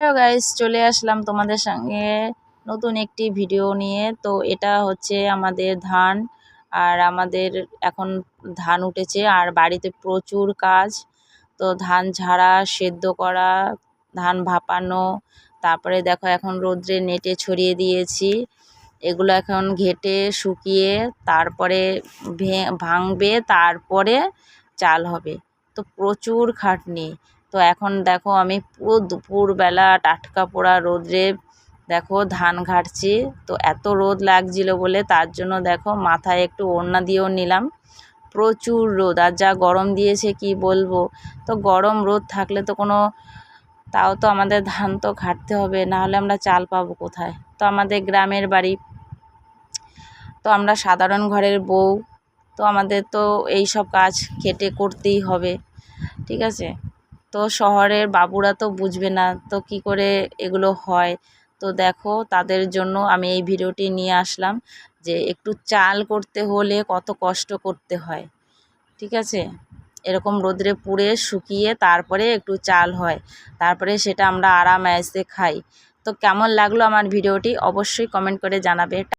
Hello guys, চলে আসলাম তোমাদের সঙ্গে নতুন একটি ভিডিও নিয়ে। তো এটা হচ্ছে আমাদের ধান, আর আমাদের এখন ধান উঠেছে আর বাড়িতে প্রচুর কাজ। তো ধান ঝাড়া, সেদ্ধ করা, ধান ভাপানো, তারপরে দেখো এখন রোদ্রে নেটে ছড়িয়ে দিয়েছি। এগুলো এখন ঘেটে শুকিয়ে তারপরে ভাঙবে, তারপরে চাল হবে। তো প্রচুর খাটনি। তো এখন দেখো আমি পুরো দুপুরবেলা টাটকা পোড়া রোদ্রে দেখো ধান ঘাটছি। তো এত রোদ লাগছিল বলে তার জন্য দেখো মাথায় একটু ওড়না দিয়েও নিলাম। প্রচুর রোদ, আর যা গরম দিয়েছে কি বলবো। তো গরম রোদ থাকলে তো তাও তো আমাদের ধান তো ঘাটতে হবে, নাহলে আমরা চাল পাবো কোথায়। তো আমাদের গ্রামের বাড়ি, তো আমরা সাধারণ ঘরের বউ, তো আমাদের তো এই সব কাজ খেটে করতেই হবে, ঠিক আছে। তো শহরের বাবুরা তো বুঝবে না, তো কি করে এগুলো হয়। তো দেখো তাদের জন্য আমি এই ভিডিওটি নিয়ে আসলাম, যে একটু চাল করতে হলে কত কষ্ট করতে হয়, ঠিক আছে। এরকম রোদ্রে পুড়ে শুকিয়ে তারপরে একটু চাল হয়, তারপরে সেটা আমরা আরাম আয়েসে খাই। তো কেমন লাগলো আমার ভিডিওটি অবশ্যই কমেন্ট করে জানাবে।